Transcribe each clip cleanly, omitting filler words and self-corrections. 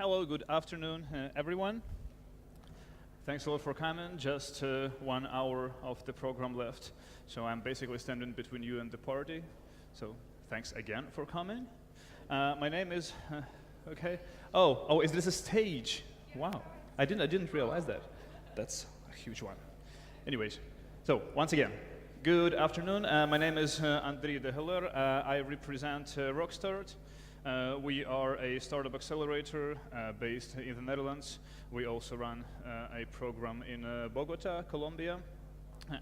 Hello, good afternoon, everyone. Thanks a lot for coming. Just 1 hour of the program left. So I'm basically standing between you and the party. So thanks again for coming. My name is, okay. Oh, is this a stage? Wow, I didn't realize that. That's a huge one. Anyways, so once again, good afternoon. My name is Andrii Degeler. I represent Rockstart. We are a startup accelerator based in the Netherlands. We also run a program in Bogota, Colombia,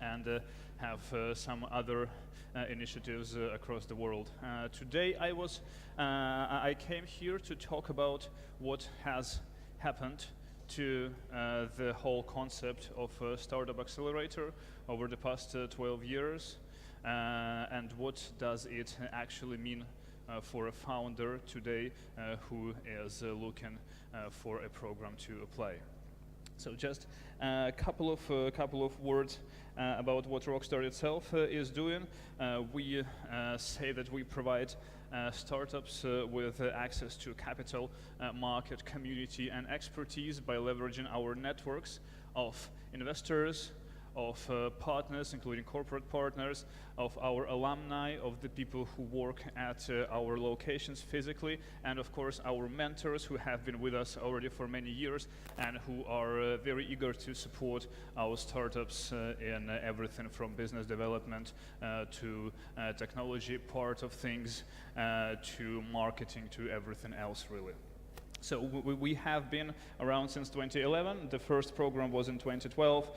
and have some other initiatives across the world. Today I came here to talk about what has happened to the whole concept of a startup accelerator over the past 12 years, and what does it actually mean for a founder today who is looking for a program to apply. So just a couple of words about what Rockstart itself is doing. We say that we provide startups with access to capital, market, community, and expertise by leveraging our networks of investors, of partners, including corporate partners, of our alumni, of the people who work at our locations physically, and of course our mentors who have been with us already for many years and who are very eager to support our startups in everything from business development to technology part of things to marketing to everything else really. So we have been around since 2011. The first program was in 2012.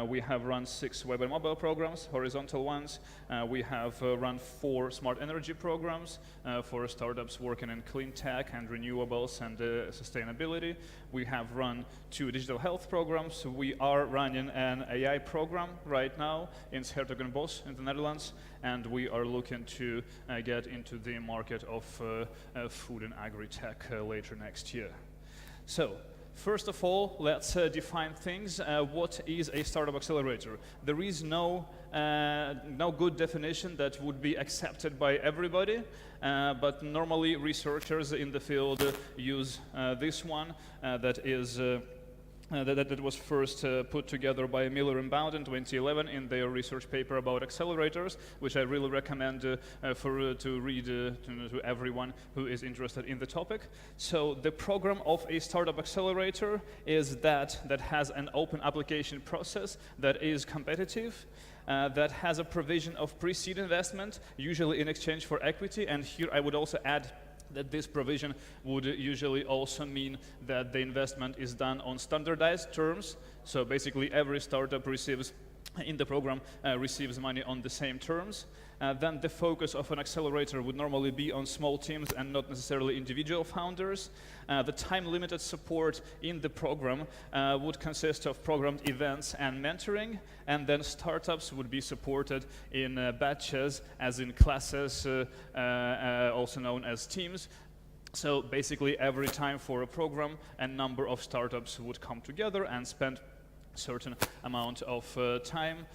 We have run 6 web and mobile programs, horizontal ones. We have run 4 smart energy programs for startups working in clean tech and renewables and sustainability. We have run 2 digital health programs. We are running an AI program right now in 's-Hertogenbosch in the Netherlands, and we are looking to get into the market of food and agri-tech later next year. So, first of all, let's define things. What is a startup accelerator? There is no good definition that would be accepted by everybody, but normally researchers in the field use this one that is that was first put together by Miller and Bound in 2011 in their research paper about accelerators, which I really recommend to read to everyone who is interested in the topic. So the program of a startup accelerator is that has an open application process that is competitive, that has a provision of pre-seed investment, usually in exchange for equity, and here I would also add that this provision would usually also mean that the investment is done on standardized terms. So basically every startup receives in the program receives money on the same terms. Then the focus of an accelerator would normally be on small teams and not necessarily individual founders. The time-limited support in the program would consist of programmed events and mentoring, and then startups would be supported in batches, as in classes, also known as teams. So basically every time for a program, a number of startups would come together and spend certain amount of time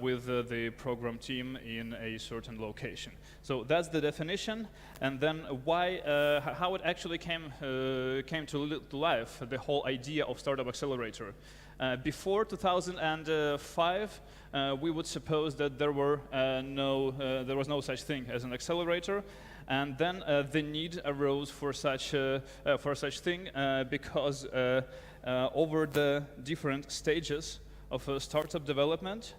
with the program team in a certain location. So that's the definition, and then how it actually came to life, the whole idea of startup accelerator. Before 2005, we would suppose that there was no such thing as an accelerator. And then the need arose for such thing because over the different stages of startup development,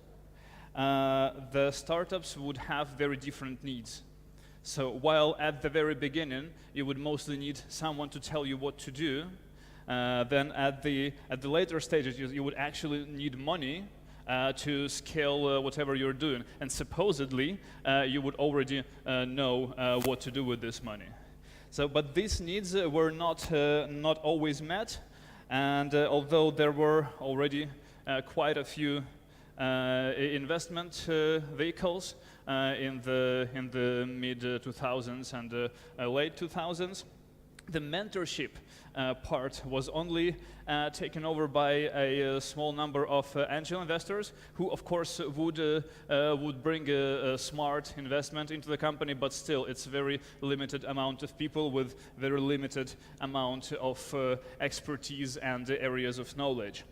the startups would have very different needs. So while at the very beginning you would mostly need someone to tell you what to do, then at the later stages you would actually need money to scale whatever you're doing, and supposedly you would already know what to do with this money. So, but these needs were not always met, and although there were already quite a few investment vehicles in the mid 2000s and late 2000s, The mentorship part was only taken over by a small number of angel investors who, of course, would bring a smart investment into the company, but still it's a very limited amount of people with very limited amount of expertise and areas of knowledge.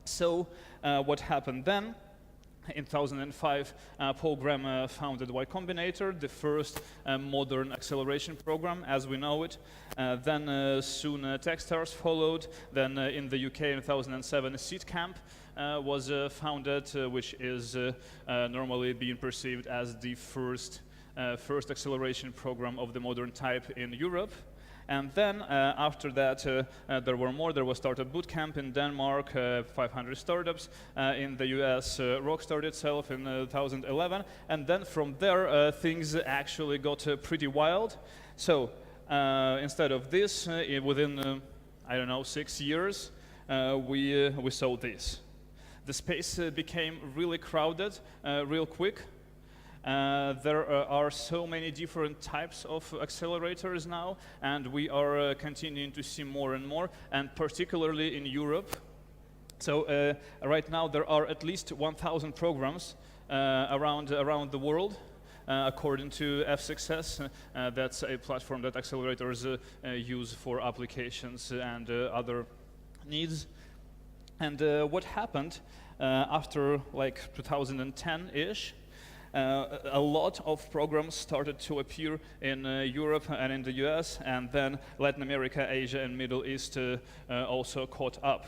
So what happened then? In 2005, Paul Graham founded Y Combinator, the first modern acceleration program as we know it. Then soon Techstars followed. Then in the UK in 2007, Seedcamp was founded, which is normally being perceived as the first acceleration program of the modern type in Europe. And then after that, there were more. There was Startup Bootcamp in Denmark, 500 startups. In the US, Rockstart itself in 2011. And then from there, things actually got pretty wild. So instead of this, within, I don't know, 6 years, we saw this. The space became really crowded real quick. There are so many different types of accelerators now, and we are continuing to see more and more, and particularly in Europe. So right now there are at least 1,000 programs around the world. According to F-Success, that's a platform that accelerators use for applications and other needs. And what happened after like 2010-ish? A lot of programs started to appear in Europe and in the US, and then Latin America, Asia, and Middle East also caught up.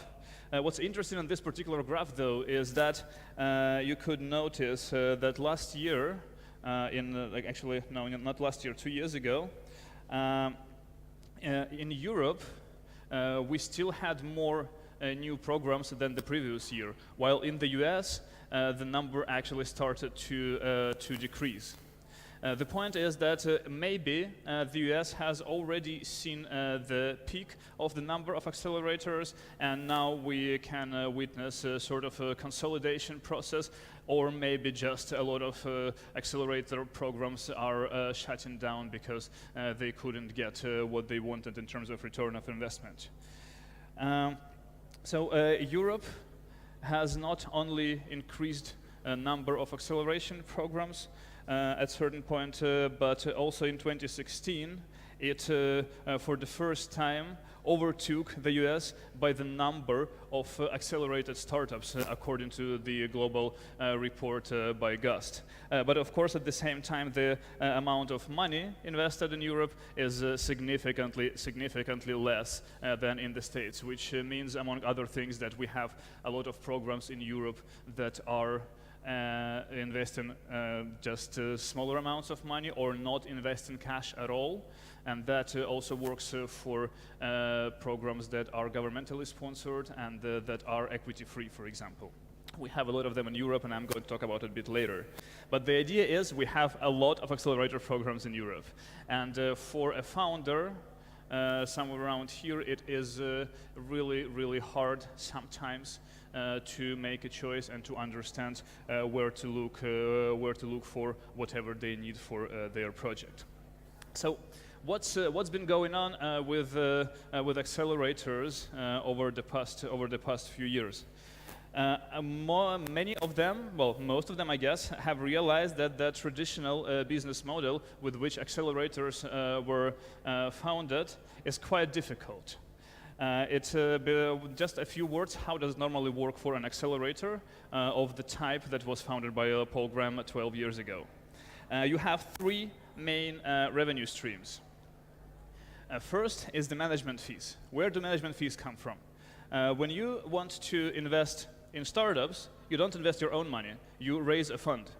What's interesting on this particular graph, though, is that you could notice that last year, actually, no, not last year, 2 years ago, in Europe, we still had more new programs than the previous year, while in the US, the number actually started to decrease. The point is that maybe the US has already seen the peak of the number of accelerators, and now we can witness a sort of a consolidation process, or maybe just a lot of accelerator programs are shutting down because they couldn't get what they wanted in terms of return of investment. So Europe has not only increased a number of acceleration programs at certain point, but also in 2016, it for the first time overtook the US by the number of accelerated startups, according to the global report by Gust. But of course, at the same time, the amount of money invested in Europe is significantly less than in the States, which means, among other things, that we have a lot of programs in Europe that are investing just smaller amounts of money or not invest in cash at all. And that also works for programs that are governmentally sponsored and that are equity-free, for example. We have a lot of them in Europe, and I'm going to talk about it a bit later. But the idea is we have a lot of accelerator programs in Europe. And for a founder, somewhere around here, it is really, really hard sometimes to make a choice and to understand where to look for whatever they need for their project. So what's been going on with accelerators over the past few years? Many of them, well, most of them, I guess, have realized that the traditional business model with which accelerators were founded is quite difficult. It's just a few words. How does it normally work for an accelerator of the type that was founded by Paul Graham 12 years ago? You have three main revenue streams. First is the management fees. Where do management fees come from? When you want to invest in startups, you don't invest your own money. You raise a fund.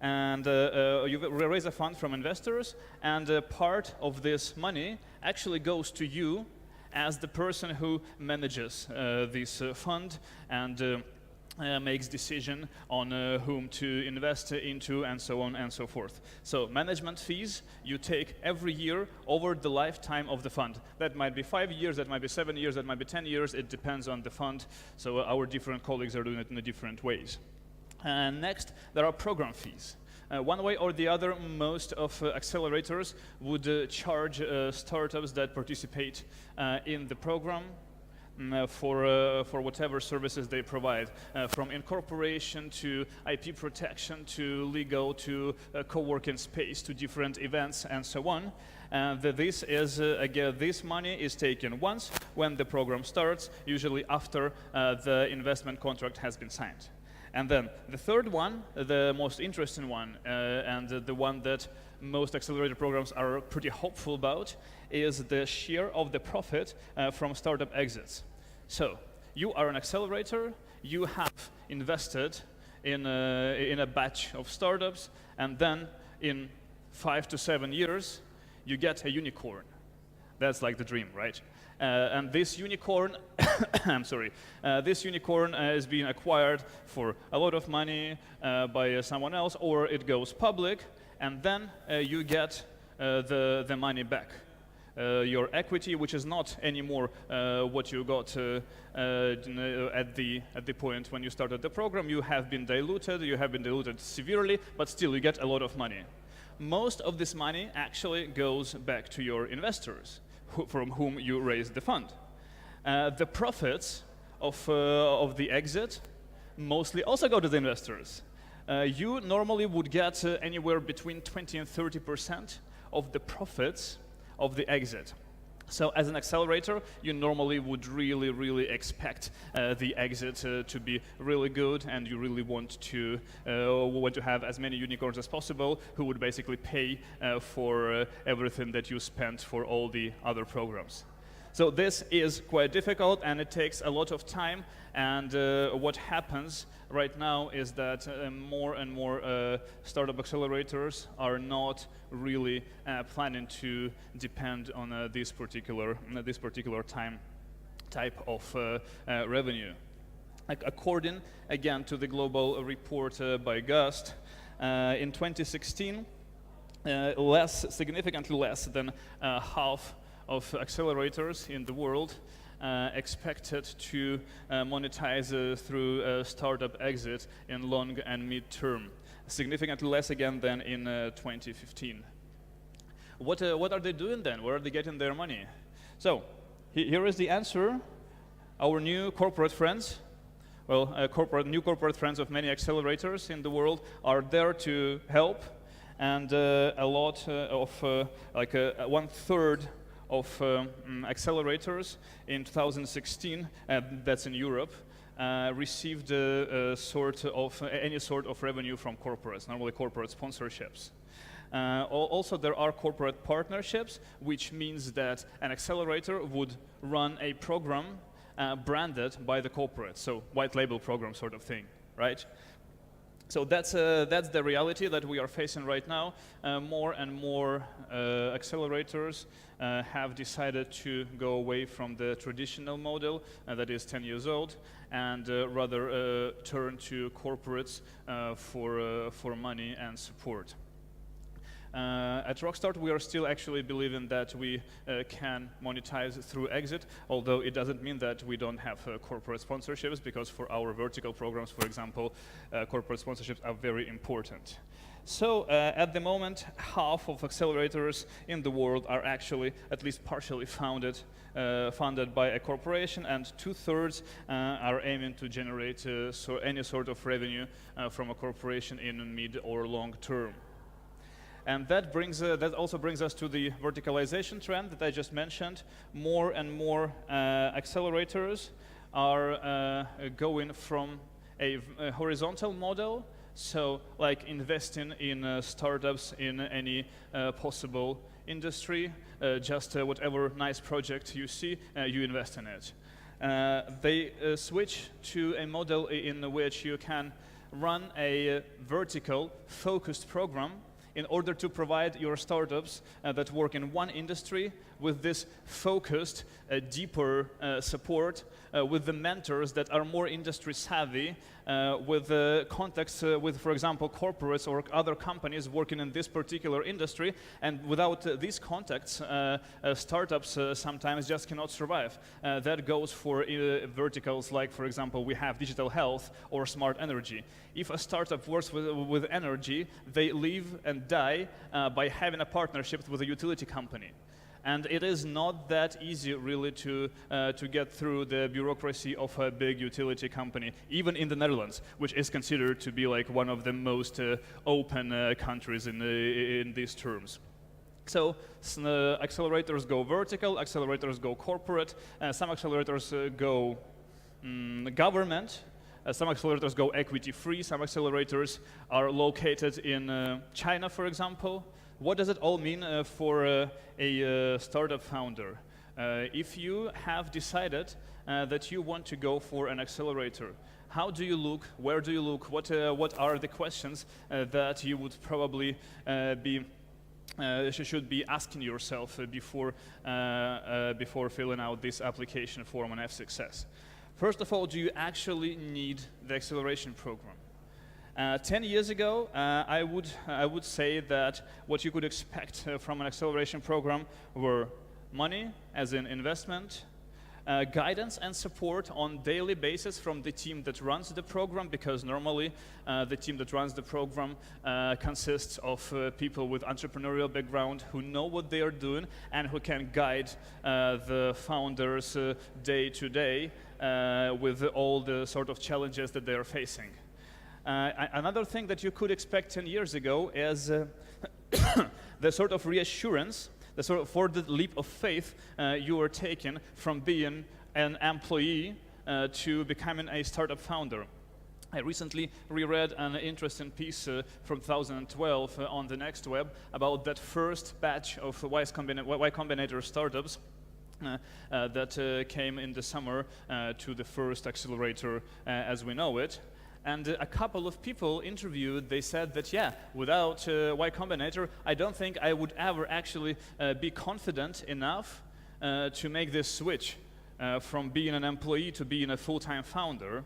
And you raise a fund from investors, and part of this money actually goes to you as the person who manages this fund and makes decision on whom to invest into, and so on and so forth. So management fees you take every year over the lifetime of the fund. That might be 5 years, that might be 7 years, that might be 10 years. It depends on the fund. So our different colleagues are doing it in different ways. And next, there are program fees. One way or the other, most of accelerators would charge startups that participate in the program for whatever services they provide, from incorporation to IP protection to legal to co-working space to different events and so on. This is again, this money is taken once when the program starts, usually after the investment contract has been signed. And then the third one, the most interesting one, and the one that most accelerator programs are pretty hopeful about, is the share of the profit from startup exits. So you are an accelerator, you have invested in a batch of startups, and then in 5 to 7 years, you get a unicorn. That's like the dream, right? And this unicorn, I'm sorry, this unicorn is being acquired for a lot of money by someone else, or it goes public, and then you get the money back. Your equity, which is not anymore what you got at the point when you started the program. You have been diluted severely, but still you get a lot of money. Most of this money actually goes back to your investors, from whom you raised the fund. The profits of the exit mostly also go to the investors. You normally would get anywhere between 20 and 30% of the profits of the exit. So as an accelerator, you normally would really expect the exit to be really good, and you really want to have as many unicorns as possible who would basically pay for everything that you spent for all the other programs. So this is quite difficult, and it takes a lot of time, and what happens right now is that more and more startup accelerators are not really planning to depend on this particular type of revenue. According, again, to the global report by Gust, in 2016, significantly less than half of accelerators in the world expected to monetize through startup exit in long and mid-term. Significantly less again than in 2015. What are they doing then? Where are they getting their money? So here is the answer. Our new corporate friends, well, new corporate friends of many accelerators in the world are there to help, and a lot of, like 1/3 of accelerators in 2016, that's in Europe, received any sort of revenue from corporates, normally corporate sponsorships. Also, there are corporate partnerships, which means that an accelerator would run a program branded by the corporate, so white label program sort of thing, right? So that's the reality that we are facing right now. More and more accelerators have decided to go away from the traditional model that is 10 years old, and rather turn to corporates for money and support. At Rockstart, we are still actually believing that we can monetize through exit, although it doesn't mean that we don't have corporate sponsorships, because for our vertical programs, for example, corporate sponsorships are very important. So at the moment, half of accelerators in the world are actually at least partially funded by a corporation, and 2/3 are aiming to generate any sort of revenue from a corporation in mid or long term. And that also brings us to the verticalization trend that I just mentioned. More and more accelerators are going from a horizontal model, so like investing in startups in any possible industry, just whatever nice project you see, you invest in it. They switch to a model in which you can run a vertical focused program in order to provide your startups that work in one industry with this focused, deeper support, with the mentors that are more industry savvy, with contacts with, for example, corporates or other companies working in this particular industry. And without these contacts, startups sometimes just cannot survive. That goes for verticals like, for example, we have digital health or smart energy. If a startup works with energy, they live and die by having a partnership with a utility company. And it is not that easy, really, to get through the bureaucracy of a big utility company, even in the Netherlands, which is considered to be like one of the most open countries in these terms. So accelerators go vertical, accelerators go corporate, some accelerators go government, some accelerators go equity-free, some accelerators are located in China, for example. What does it all mean for a startup founder? If you have decided that you want to go for an accelerator, how do you look? Where do you look? What are the questions that you would probably should be asking yourself before filling out this application form and have success? First of all, do you actually need the acceleration program? 10 years ago, I would say that what you could expect from an acceleration program were money, as in investment, guidance and support on daily basis from the team that runs the program, because normally the team that runs the program consists of people with entrepreneurial background who know what they are doing and who can guide the founders day to day with all the sort of challenges that they are facing. Another thing that you could expect 10 years ago is the sort of reassurance, for the leap of faith you are taking from being an employee to becoming a startup founder. I recently reread an interesting piece from 2012 on the Next Web about that first batch of Y Combinator startups that came in the summer to the first accelerator as we know it. And a couple of people interviewed, they said that, yeah, without Y Combinator, I don't think I would ever actually be confident enough to make this switch from being an employee to being a full-time founder.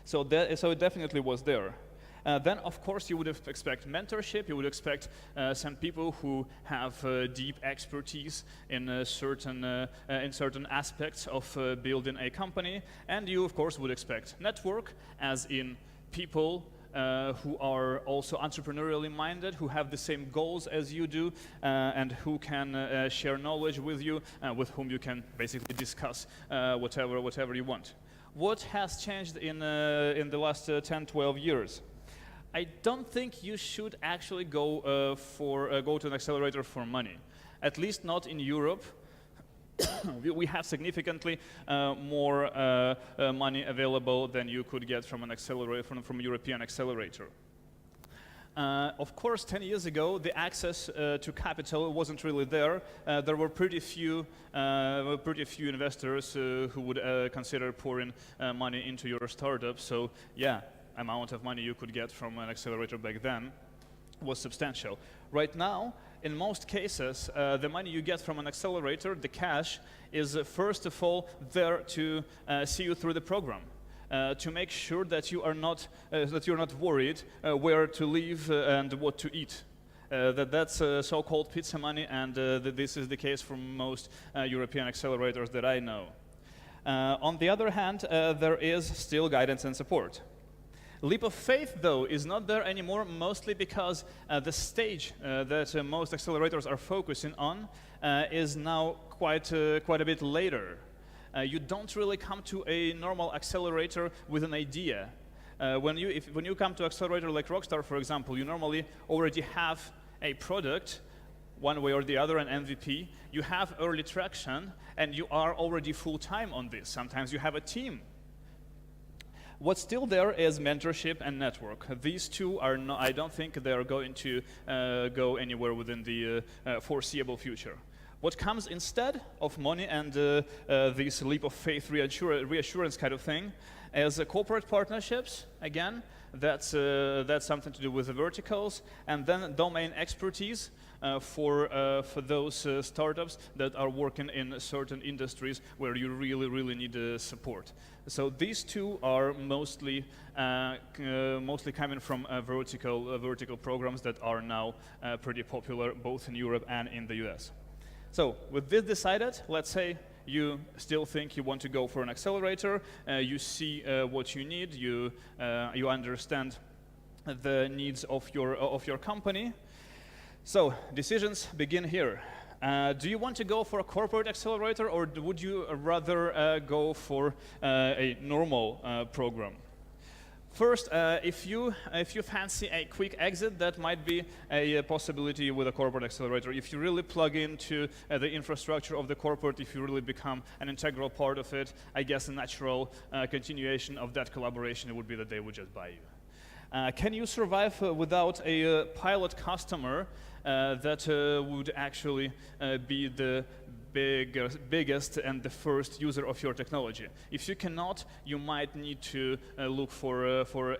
So it definitely was there. Then, of course, you would expect mentorship. You would expect some people who have deep expertise in certain aspects of building a company. And you, of course, would expect network, as in people who are also entrepreneurially minded, who have the same goals as you do, and who can share knowledge with you, with whom you can basically discuss whatever you want. What has changed in the last 10, 12 years? I don't think you should actually go to an accelerator for money, at least not in Europe. We have significantly more money available than you could get from an accelerator, from a European accelerator. Of course, 10 years ago, the access to capital wasn't really there. There were pretty few investors who would consider pouring money into your startup. So, yeah. Amount of money you could get from an accelerator back then was substantial. Right now, in most cases, the money you get from an accelerator, the cash, is first of all there to see you through the program, to make sure that you're not worried where to live and what to eat. That's so-called pizza money, and this is the case for most European accelerators that I know. On the other hand, there is still guidance and support. Leap of faith, though, is not there anymore, mostly because the stage that most accelerators are focusing on is now quite a bit later. You don't really come to a normal accelerator with an idea. When you come to accelerator like Rockstart, for example, you normally already have a product, one way or the other, an MVP. You have early traction, and you are already full-time on this. Sometimes you have a team. What's still there is mentorship and network. These two are not, I don't think they are going to go anywhere within the foreseeable future. What comes instead of money and this leap of faith reassurance kind of thing is corporate partnerships, again, That's something to do with the verticals, and then domain expertise for those startups that are working in certain industries where you really need support. So these two are mostly coming from vertical programs that are now pretty popular both in Europe and in the US. So with this decided, let's say you still think you want to go for an accelerator, you see what you need, you understand the needs of your company. So decisions begin here. Do you want to go for a corporate accelerator, or would you rather go for a normal program? First, if you fancy a quick exit, that might be a possibility with a corporate accelerator. If you really plug into the infrastructure of the corporate, if you really become an integral part of it, I guess a natural continuation of that collaboration would be that they would just buy you. Can you survive without a pilot customer that would actually be the biggest and the first user of your technology? If you cannot, you might need to look for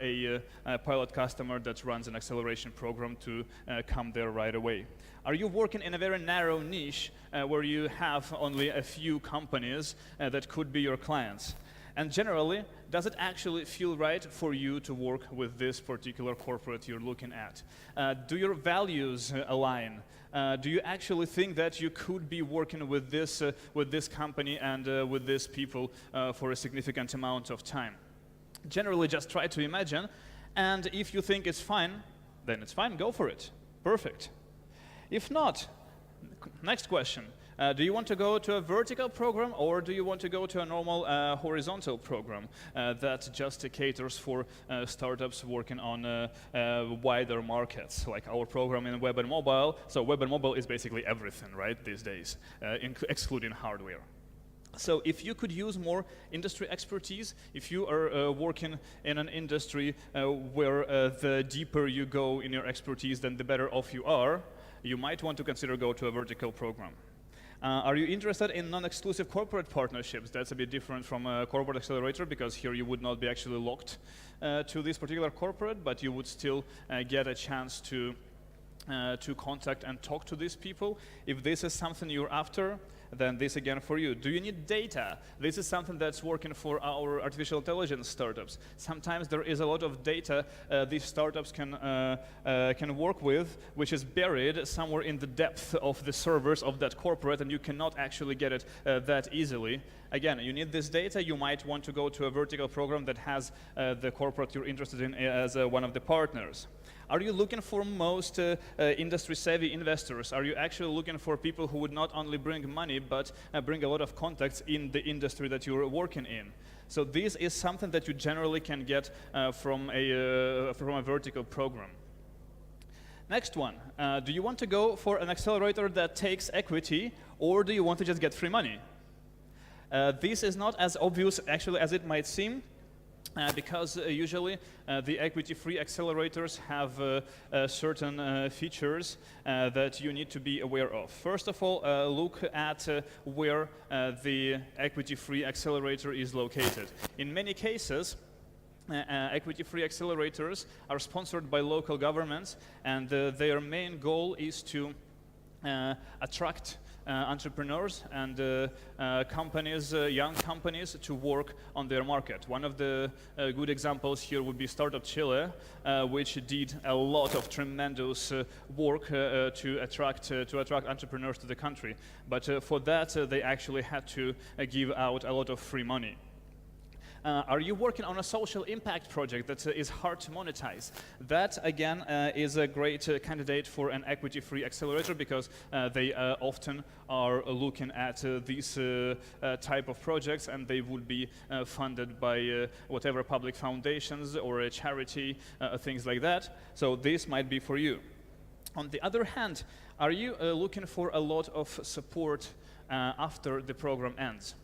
a pilot customer that runs an acceleration program to come there right away. Are you working in a very narrow niche where you have only a few companies that could be your clients? And generally, does it actually feel right for you to work with this particular corporate you're looking at? Do your values align? Do you actually think that you could be working with this company and with these people for a significant amount of time? Generally, just try to imagine, and if you think it's fine, then it's fine, go for it. Perfect. If not, next question. Do you want to go to a vertical program, or do you want to go to a normal horizontal program that just caters for startups working on wider markets, like our program in web and mobile? So web and mobile is basically everything, right, these days, excluding hardware. So if you could use more industry expertise, if you are working in an industry where the deeper you go in your expertise, then the better off you are, you might want to consider go to a vertical program. Are you interested in non-exclusive corporate partnerships? That's a bit different from a corporate accelerator, because here you would not be actually locked to this particular corporate, but you would still get a chance to contact and talk to these people. If this is something you're after, then this again for you. Do you need data? This is something that's working for our artificial intelligence startups. Sometimes there is a lot of data these startups can work with, which is buried somewhere in the depth of the servers of that corporate, and you cannot actually get it that easily. Again, you need this data. You might want to go to a vertical program that has the corporate you're interested in as one of the partners. Are you looking for most industry-savvy investors? Are you actually looking for people who would not only bring money, but bring a lot of contacts in the industry that you're working in? So this is something that you generally can get from a vertical program. Next one, do you want to go for an accelerator that takes equity, or do you want to just get free money? This is not as obvious actually as it might seem. Because usually the equity-free accelerators have certain features that you need to be aware of. First of all, look at where the equity-free accelerator is located. In many cases, equity-free accelerators are sponsored by local governments, and their main goal is to attract entrepreneurs and companies, young companies, to work on their market. One of the good examples here would be Startup Chile, which did a lot of tremendous work to attract entrepreneurs to the country. But for that, they actually had to give out a lot of free money. Are you working on a social impact project that is hard to monetize? That, again, is a great candidate for an equity-free accelerator, because they often are looking at these type of projects, and they would be funded by whatever public foundations or a charity, things like that. So this might be for you. On the other hand, are you looking for a lot of support after the program ends?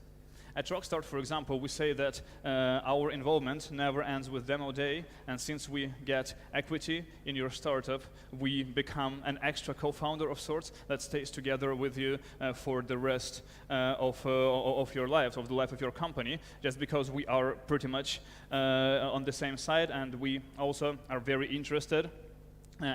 At Rockstart, for example, we say that our involvement never ends with demo day, and since we get equity in your startup, we become an extra co-founder of sorts that stays together with you for the rest of your lives, of the life of your company, just because we are pretty much on the same side, and we also are very interested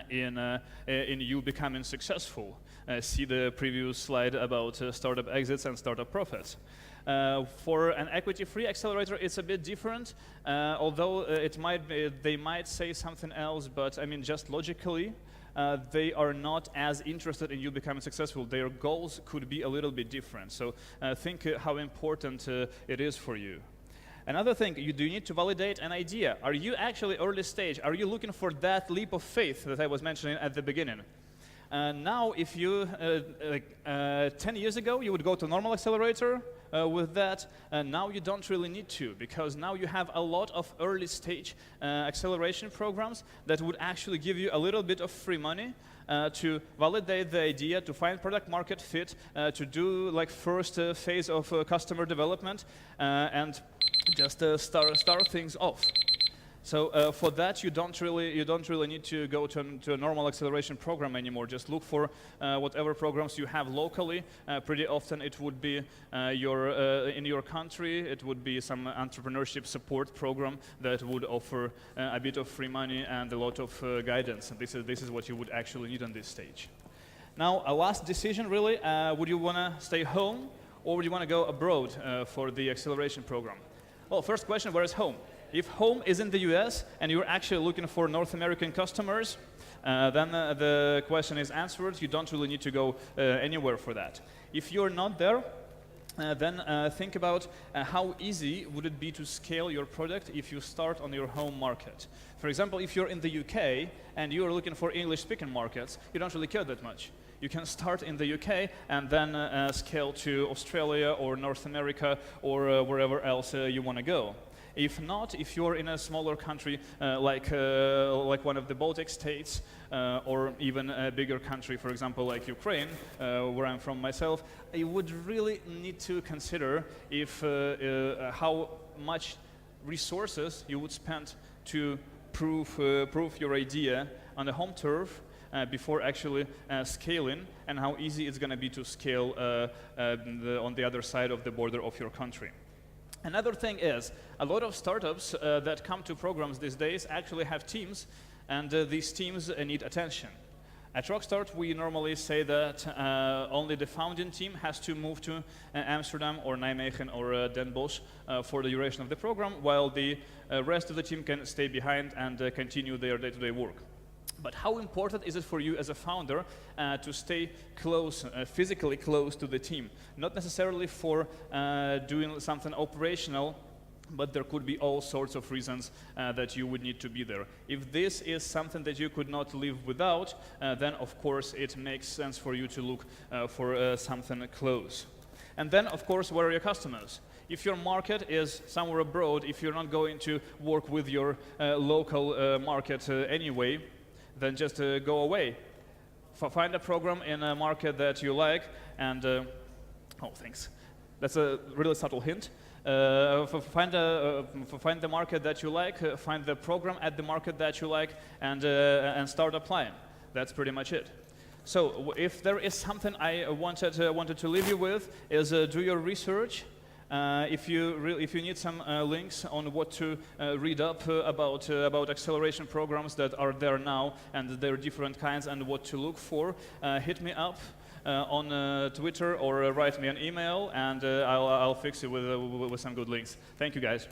in you becoming successful. See the previous slide about startup exits and startup profits. For an equity-free accelerator, it's a bit different, although they might say something else, but I mean, just logically, they are not as interested in you becoming successful. Their goals could be a little bit different. So think how important it is for you. Another thing, you do need to validate an idea. Are you actually early stage? Are you looking for that leap of faith that I was mentioning at the beginning? Now, if you, 10 years ago, you would go to normal accelerator with that. Now you don't really need to, because now you have a lot of early stage acceleration programs that would actually give you a little bit of free money to validate the idea, to find product market fit, to do like first phase of customer development, and just start things off. So for that, you don't really need to go to a normal acceleration program anymore. Just look for whatever programs you have locally. Pretty often it would be in your country. It would be some entrepreneurship support program that would offer a bit of free money and a lot of guidance. And this is what you would actually need on this stage. Now, a last decision really: would you want to stay home, or would you want to go abroad for the acceleration program? Well, first question: where is home? If home is in the US and you're actually looking for North American customers, then the question is answered. You don't really need to go anywhere for that. If you're not there, then think about how easy would it be to scale your product if you start on your home market. For example, if you're in the UK and you're looking for English-speaking markets, you don't really care that much. You can start in the UK and then scale to Australia or North America or wherever else you want to go. If not, if you're in a smaller country like one of the Baltic states, or even a bigger country, for example, like Ukraine, where I'm from myself, you would really need to consider how much resources you would spend to prove your idea on the home turf before actually scaling, and how easy it's going to be to scale on the other side of the border of your country. Another thing is, a lot of startups that come to programs these days actually have teams, and these teams need attention. At Rockstart, we normally say that only the founding team has to move to Amsterdam or Nijmegen or Den Bosch for the duration of the program, while the rest of the team can stay behind and continue their day-to-day work. But how important is it for you as a founder to stay close, physically close to the team? Not necessarily for doing something operational, but there could be all sorts of reasons that you would need to be there. If this is something that you could not live without, then of course it makes sense for you to look for something close. And then, of course, where are your customers? If your market is somewhere abroad, if you're not going to work with your local market anyway, then just go away. Find a program in a market that you like, and oh, thanks. That's a really subtle hint. Find the market that you like, find the program at the market that you like, and start applying. That's pretty much it. So if there is something I wanted to leave you with, is do your research. If you need some links on what to read up about acceleration programs that are there now and their different kinds and what to look for, hit me up on Twitter or write me an email, and I'll fix you with some good links. Thank you, guys.